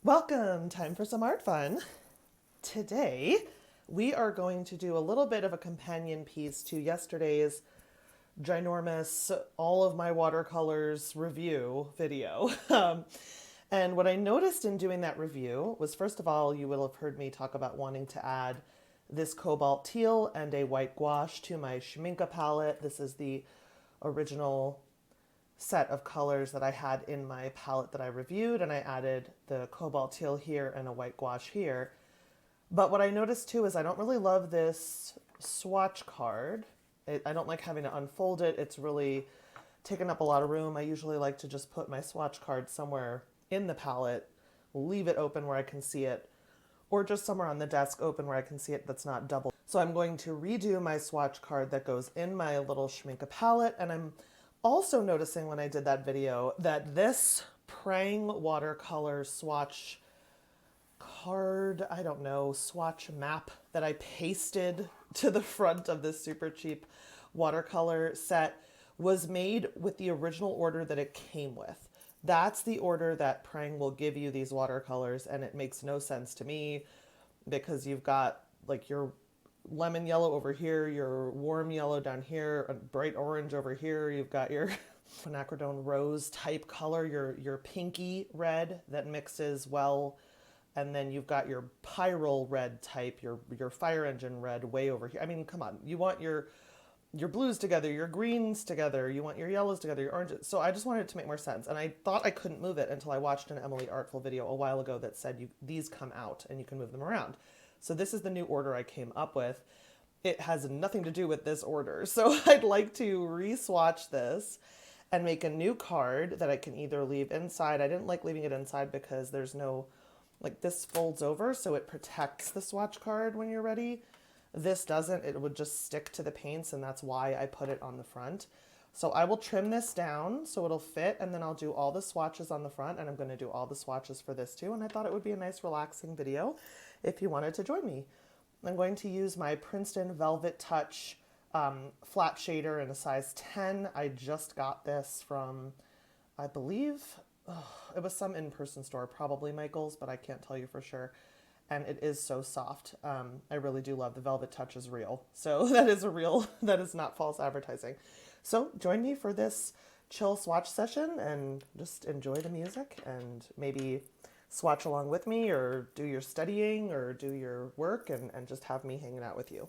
Welcome, time for some art fun. Today, we are going to do a little bit of a companion piece to yesterday's ginormous all of my watercolors review video. And what I noticed in doing that review was, first of all, you will have heard me talk about wanting to add this cobalt teal and a white gouache to my Schmincke palette. This is the original set of colors that I had in my palette that I reviewed, and I added the cobalt teal here and a white gouache here. But what I noticed too is I don't really love this swatch card. I don't like having to unfold it. It's really taken up a lot of room. I usually like to just put my swatch card somewhere in the palette, leave it open where I can see it, or just somewhere on the desk open where I can see it that's not double. So I'm going to redo my swatch card that goes in my little Schmincke palette, and I'm also noticing when I did that video that this Prang Watercolor swatch card, I don't know, swatch map that I pasted to the front of this super cheap watercolor set was made with the original order that it came with. That's the order that Prang will give you these watercolors, and it makes no sense to me because you've got like your lemon yellow over here, your warm yellow down here, a bright orange over here. You've got your quinacridone rose type color, your pinky red that mixes well, and then you've got your pyrrole red type, your fire engine red way over here. I mean, come on, you want your blues together, your greens together, you want your yellows together, your oranges. So I just wanted it to make more sense, and I thought I couldn't move it until I watched an Emily Artful video a while ago that said these come out and you can move them around. So this is the new order I came up with. It has nothing to do with this order. So I'd like to re-swatch this and make a new card that I can either leave inside. I didn't like leaving it inside because there's no, like this folds over so it protects the swatch card when you're ready. This doesn't, it would just stick to the paints, and that's why I put it on the front. So I will trim this down so it'll fit, and then I'll do all the swatches on the front, and I'm going to do all the swatches for this too. And I thought it would be a nice relaxing video if you wanted to join me. I'm going to use my Princeton Velvet Touch flat shader in a size 10. I just got this from, I believe, it was some in-person store, probably Michael's, but I can't tell you for sure. And it is so soft. I really do love the Velvet Touch is real. So that is that is not false advertising. So join me for this chill swatch session and just enjoy the music and maybe swatch along with me or do your studying or do your work and just have me hanging out with you.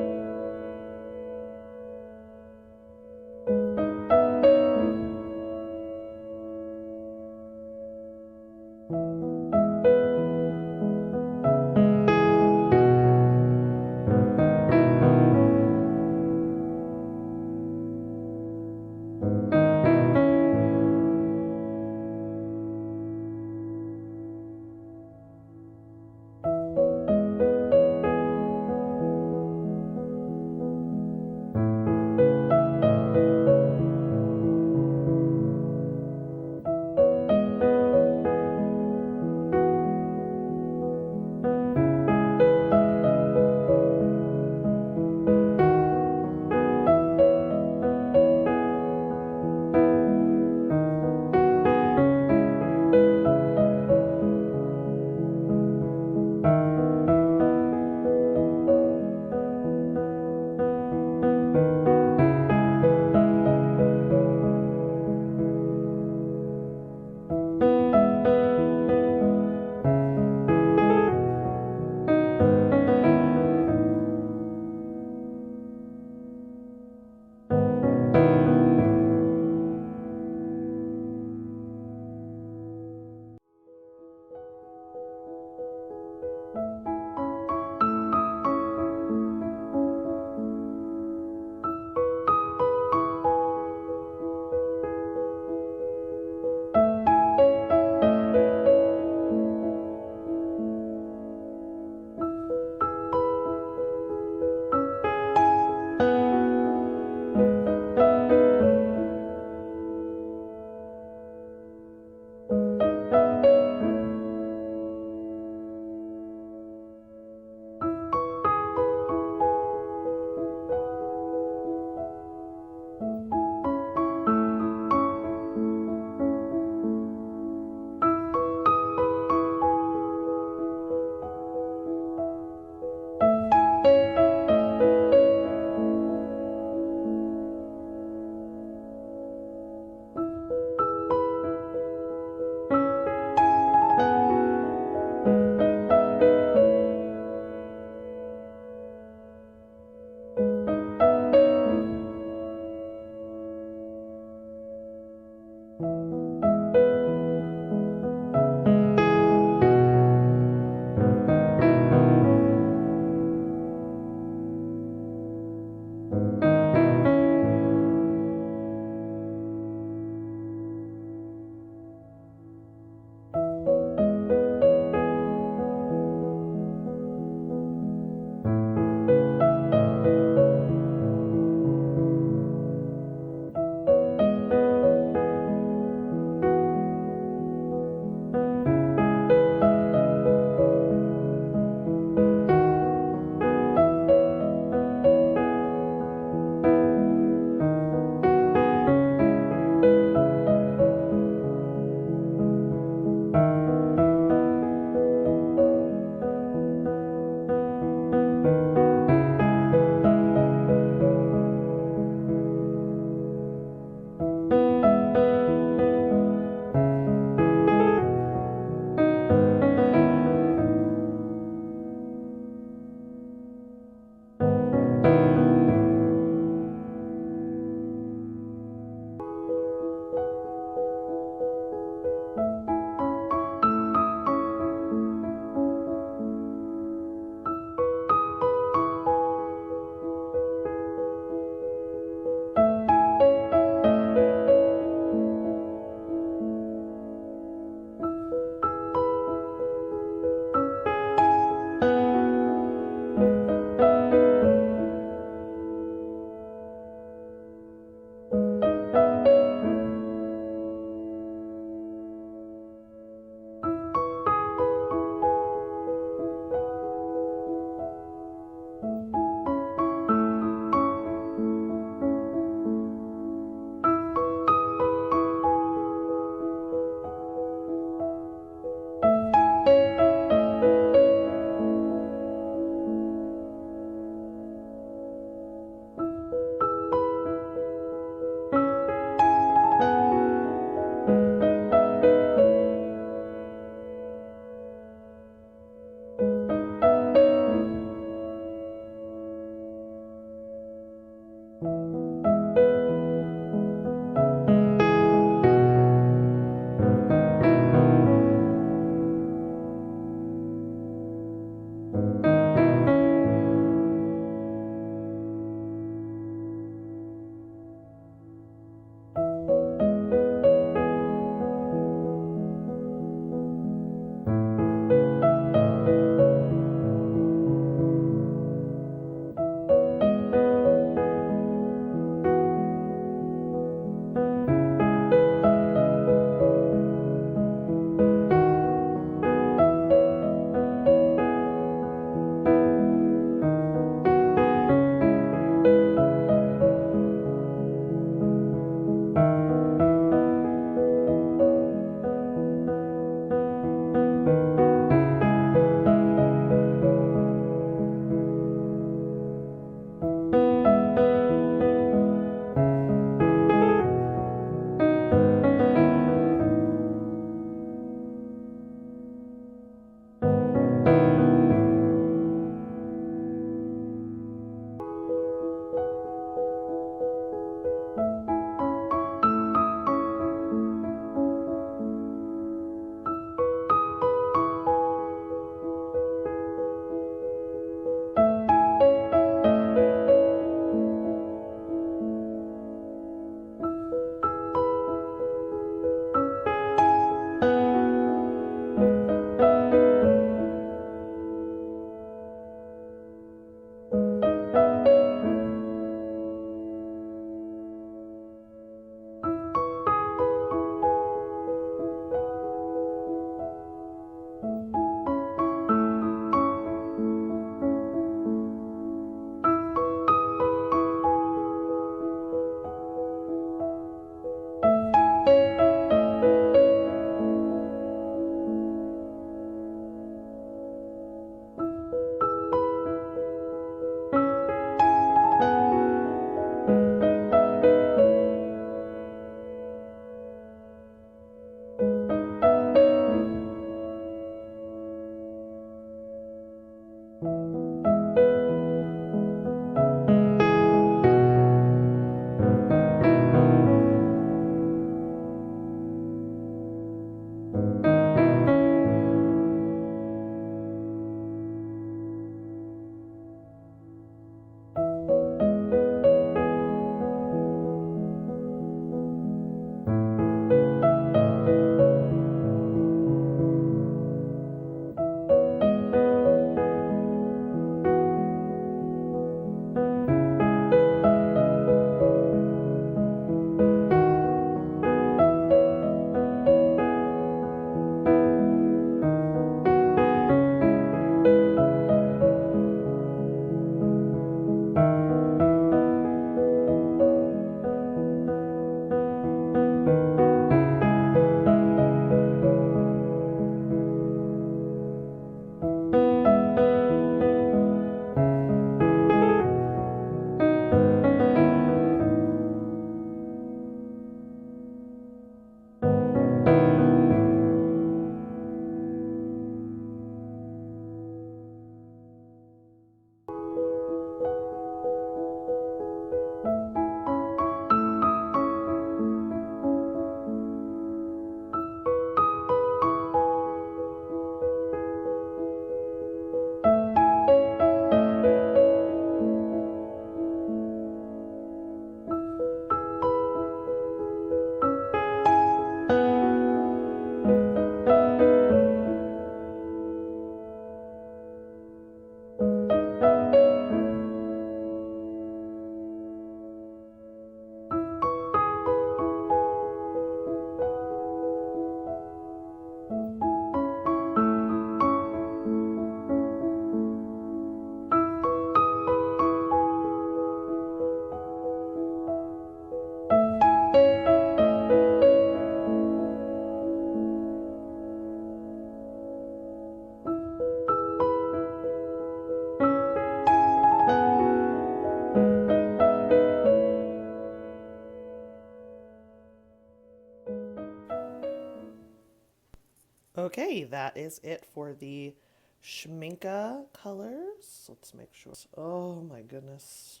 Okay, that is it for the Schmincke colors. Let's make sure. Oh my goodness.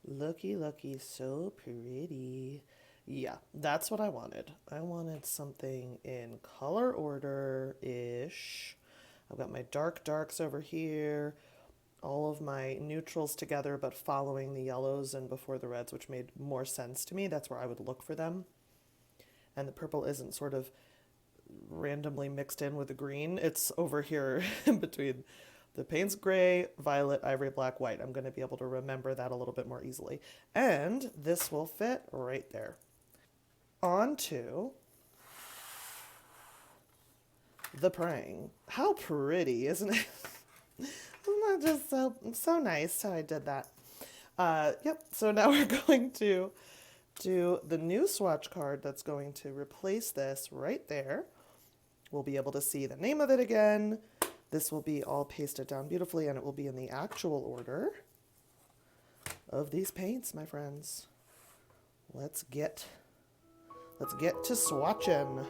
Looky, looky, so pretty. Yeah, that's what I wanted. I wanted something in color order-ish. I've got my dark darks over here, all of my neutrals together, but following the yellows and before the reds, which made more sense to me. That's where I would look for them. And the purple isn't sort of randomly mixed in with the green. It's over here in between the paints gray, violet, ivory, black, white. I'm going to be able to remember that a little bit more easily. And this will fit right there. On to the Prang. How pretty, isn't it? Isn't that just so nice how I did that? Yep, so now we're going to do the new swatch card that's going to replace this right there. We'll be able to see the name of it again. This will be all pasted down beautifully, and it will be in the actual order of these paints, my friends. Let's get to swatching.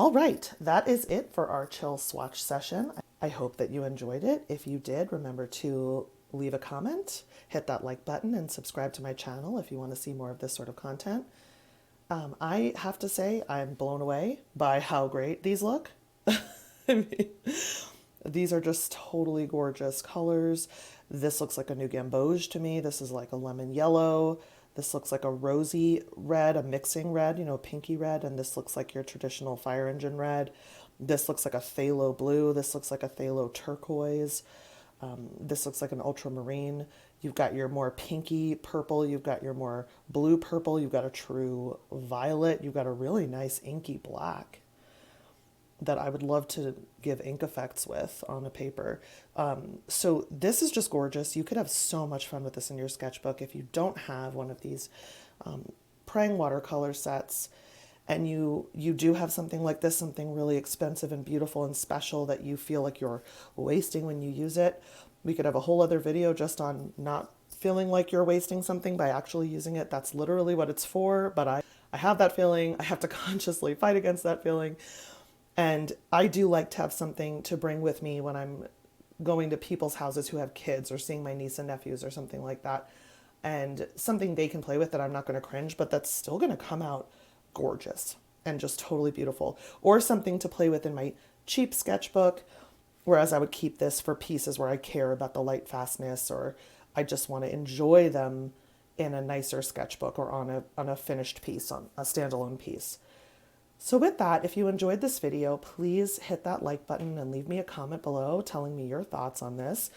All right, that is it for our chill swatch session. I hope that you enjoyed it. If you did, remember to leave a comment, hit that like button, and subscribe to my channel if you want to see more of this sort of content. I have to say I'm blown away by how great these look. I mean, these are just totally gorgeous colors. This looks like a new gamboge to me. This is like a lemon yellow. This looks like a rosy red, a mixing red, you know, pinky red. And this looks like your traditional fire engine red. This looks like a phthalo blue. This looks like a phthalo turquoise. This looks like an ultramarine. You've got your more pinky purple. You've got your more blue purple. You've got a true violet. You've got a really nice inky black that I would love to give ink effects with on a paper. So this is just gorgeous. You could have so much fun with this in your sketchbook. If you don't have one of these Prang watercolor sets, and you do have something like this, something really expensive and beautiful and special that you feel like you're wasting when you use it, we could have a whole other video just on not feeling like you're wasting something by actually using it. That's literally what it's for, but I have that feeling. I have to consciously fight against that feeling. And I do like to have something to bring with me when I'm going to people's houses who have kids, or seeing my niece and nephews or something like that. And something they can play with that I'm not going to cringe, but that's still going to come out gorgeous and just totally beautiful. Or something to play with in my cheap sketchbook, whereas I would keep this for pieces where I care about the light fastness, or I just want to enjoy them in a nicer sketchbook or on a finished piece, on a standalone piece. So with that, if you enjoyed this video, please hit that like button and leave me a comment below telling me your thoughts on this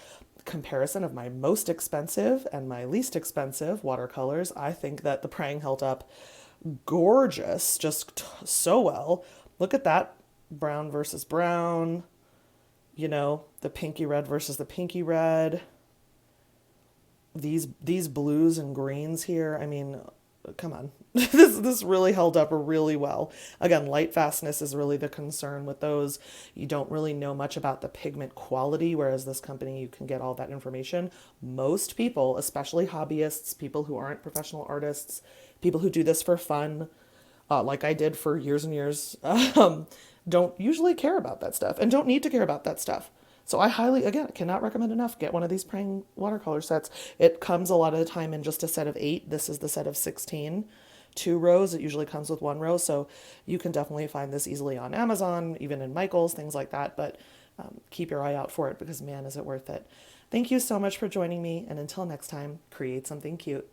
comparison of my most expensive and my least expensive watercolors. I think that the Prang held up gorgeous, just so well. Look at that, brown versus brown, you know, the pinky red versus the pinky red. These blues and greens here, I mean, come on. This really held up really well. Again, light fastness is really the concern with those. You don't really know much about the pigment quality, whereas this company, you can get all that information. Most people, especially hobbyists, people who aren't professional artists, people who do this for fun, like I did for years and years, don't usually care about that stuff and don't need to care about that stuff. So I highly, again, cannot recommend enough. Get one of these Prang watercolor sets. It comes a lot of the time in just a set of 8. This is the set of 16. 2 rows. It usually comes with 1 row. So you can definitely find this easily on Amazon, even in Michael's, things like that. But keep your eye out for it because, man, is it worth it. Thank you so much for joining me. And until next time, create something cute.